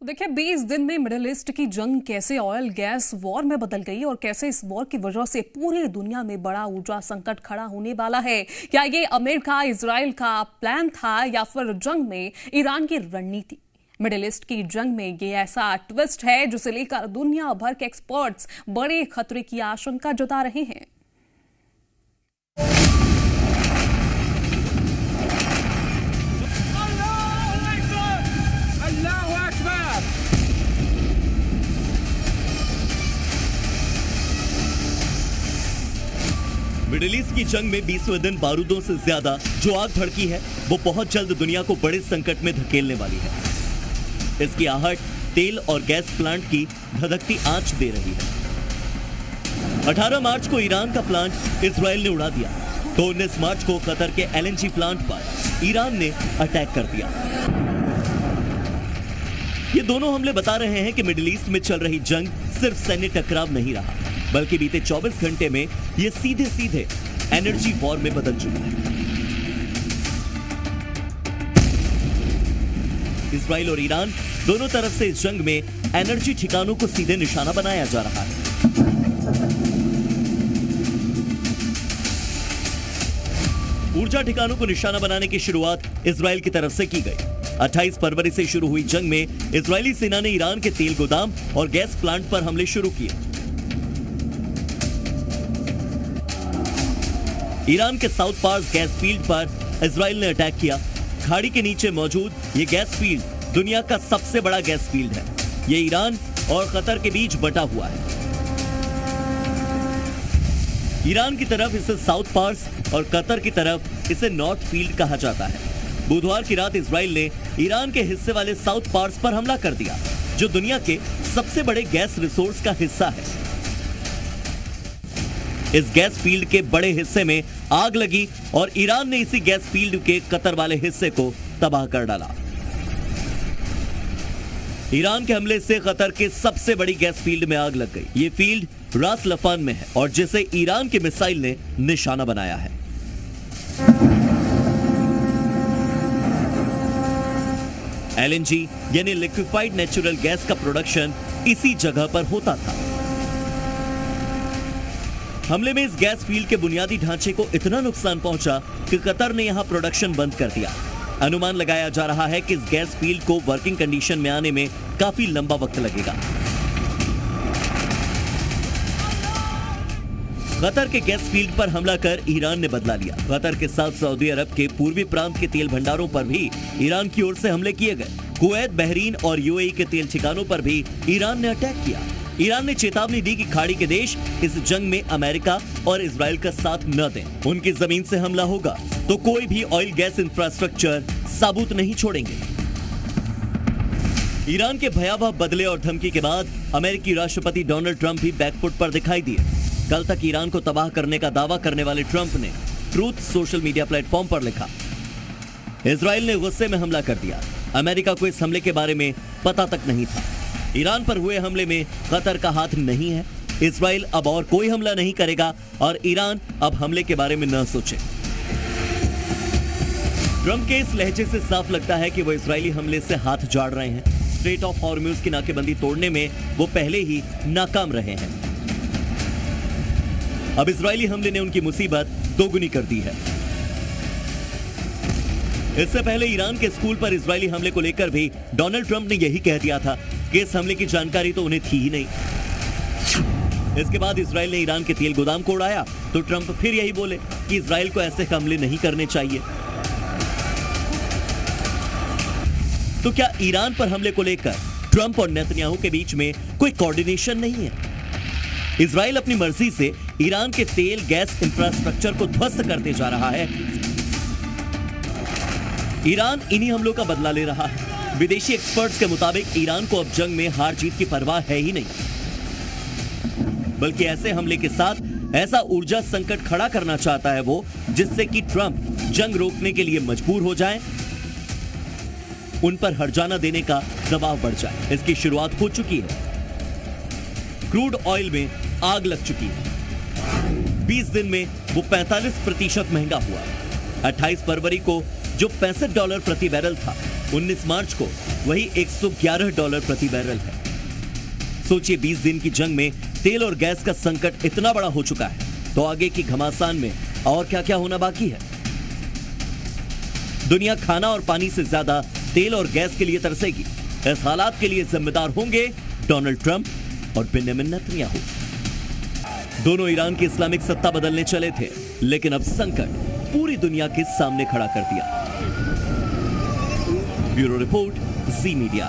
तो देखिए 20 दिन में मिडिल ईस्ट की जंग कैसे ऑयल गैस वॉर में बदल गई और कैसे इस वॉर की वजह से पूरी दुनिया में बड़ा ऊर्जा संकट खड़ा होने वाला है। क्या ये अमेरिका इजराइल का प्लान था या फिर जंग में ईरान की रणनीति? मिडिल ईस्ट की जंग में ये ऐसा ट्विस्ट है जिसे लेकर दुनिया भर के एक्सपर्ट्स बड़े खतरे की आशंका जता रहे हैं। मिडिल ईस्ट की जंग में 20वें दिन बारूदों से ज्यादा जो आग भड़की है वो बहुत जल्द दुनिया को बड़े संकट में धकेलने वाली है। इसकी आहट तेल और गैस प्लांट की धधकती आंच दे रही है। 18 मार्च को ईरान का प्लांट इजराइल ने उड़ा दिया तो 19 मार्च को कतर के LNG प्लांट पर ईरान ने अटैक कर दिया। ये दोनों हमले बता रहे हैं कि मिडिल ईस्ट में चल रही जंग सिर्फ सैन्य टकराव नहीं रहा, बल्कि बीते 24 घंटे में ये सीधे सीधे एनर्जी वॉर में बदल चुका है। इजराइल और ईरान दोनों तरफ से इस जंग में एनर्जी ठिकानों को सीधे निशाना बनाया जा रहा है। ऊर्जा ठिकानों को निशाना बनाने की शुरुआत इजराइल की तरफ से की गई। 28 फरवरी से शुरू हुई जंग में इजरायली सेना ने ईरान के तेल गोदाम और गैस प्लांट पर हमले शुरू किए। ईरान के साउथ पार्स गैस फील्ड पर इजराइल ने अटैक किया। खाड़ी के नीचे मौजूद ये गैस फील्ड दुनिया का सबसे बड़ा गैस फील्ड है। ये ईरान और कतर के बीच बटा हुआ है। ईरान की तरफ इसे साउथ पार्स और कतर की तरफ इसे नॉर्थ फील्ड कहा जाता है। बुधवार की रात इजराइल ने ईरान के हिस्से वाले साउथ पार्स पर हमला कर दिया, जो दुनिया के सबसे बड़े गैस रिसोर्स का हिस्सा है। इस गैस फील्ड के बड़े हिस्से में आग लगी और ईरान ने इसी गैस फील्ड के कतर वाले हिस्से को तबाह कर डाला। ईरान के हमले से कतर के सबसे बड़ी गैस फील्ड में आग लग गई। ये फील्ड रास लफान में है और जिसे ईरान के मिसाइल ने निशाना बनाया है। LNG यानी लिक्विफाइड नेचुरल गैस का प्रोडक्शन इसी जगह पर होता था। हमले में इस गैस फील्ड के बुनियादी ढांचे को इतना नुकसान पहुंचा कि कतर ने यहां प्रोडक्शन बंद कर दिया। अनुमान लगाया जा रहा है कि इस गैस फील्ड को वर्किंग कंडीशन में आने में काफी लंबा वक्त लगेगा। कतर के गैस फील्ड पर हमला कर ईरान ने बदला लिया। कतर के साथ सऊदी अरब के पूर्वी प्रांत के तेल भंडारों पर भी ईरान की ओर से हमले किए गए। कुवैत, बहरीन और UAE के तेल ठिकानों पर भी ईरान ने अटैक किया। ईरान ने चेतावनी दी कि खाड़ी के देश इस जंग में अमेरिका और इजराइल का साथ न दें। उनकी जमीन से हमला होगा तो कोई भी ऑयल गैस इंफ्रास्ट्रक्चर साबुत नहीं छोड़ेंगे। ईरान के भयावह बदले और धमकी के बाद अमेरिकी राष्ट्रपति डोनाल्ड ट्रंप भी बैकफुट पर दिखाई दिए। कल तक ईरान को तबाह करने का दावा करने वाले ट्रंप ने ट्रूथ सोशल मीडिया प्लेटफॉर्म पर लिखा, इजराइल ने गुस्से में हमला कर दिया। अमेरिका को इस हमले के बारे में पता तक नहीं था। ईरान पर हुए हमले में कतर का हाथ नहीं है। इजराइल अब और कोई हमला नहीं करेगा और ईरान अब हमले के बारे में न सोचे। ट्रंप के इस लहजे से साफ लगता है कि वो इजरायली हमले से हाथ झाड़ रहे हैं। स्ट्रेट ऑफ हॉर्मुज की नाकेबंदी तोड़ने में वो पहले ही नाकाम रहे हैं। अब इजरायली हमले ने उनकी मुसीबत दोगुनी कर दी है। इससे पहले ईरान के स्कूल पर इजरायली हमले को लेकर भी डोनाल्ड ट्रंप ने यही कह दिया था कि इस हमले की जानकारी तो उन्हें थी ही नहीं। इसके बाद इजराइल ने ईरान के तेल गोदाम को उड़ाया तो ट्रंप फिर यही बोले कि इजराइल को ऐसे हमले नहीं करने चाहिए। तो क्या ईरान पर हमले को लेकर ट्रंप और नेतन्याहू के बीच में कोई कोऑर्डिनेशन नहीं है? इजराइल अपनी मर्जी से ईरान के तेल गैस इंफ्रास्ट्रक्चर को ध्वस्त करते जा रहा है। ईरान इन्हीं हमलों का बदला ले रहा है। विदेशी एक्सपर्ट्स के मुताबिक ईरान को अब जंग में हार जीत की परवाह है ही नहीं, बल्कि ऐसे हमले के साथ ऐसा ऊर्जा संकट खड़ा करना चाहता है वो, जिससे कि ट्रंप जंग रोकने के लिए मजबूर हो जाएं, उन पर हर्जाना देने का दबाव बढ़ जाए। इसकी शुरुआत हो चुकी है। क्रूड ऑयल में आग लग चुकी है। 20 दिन में वो 45% महंगा हुआ। 28 फरवरी को जो $65 प्रति बैरल था, 19 मार्च को वही $111 प्रति बैरल है। सोचिए 20 दिन की जंग में तेल और गैस का संकट इतना बड़ा हो चुका है, तो आगे की घमासान में और क्या क्या होना बाकी है। दुनिया खाना और पानी से ज्यादा तेल और गैस के लिए तरसेगी। इस हालात के लिए जिम्मेदार होंगे डोनाल्ड ट्रंप और बेंजामिन नेतन्याहू। दोनों ईरान की इस्लामिक सत्ता बदलने चले थे, लेकिन अब संकट पूरी दुनिया के सामने खड़ा कर दिया। ब्यूरो रिपोर्ट, जी मीडिया।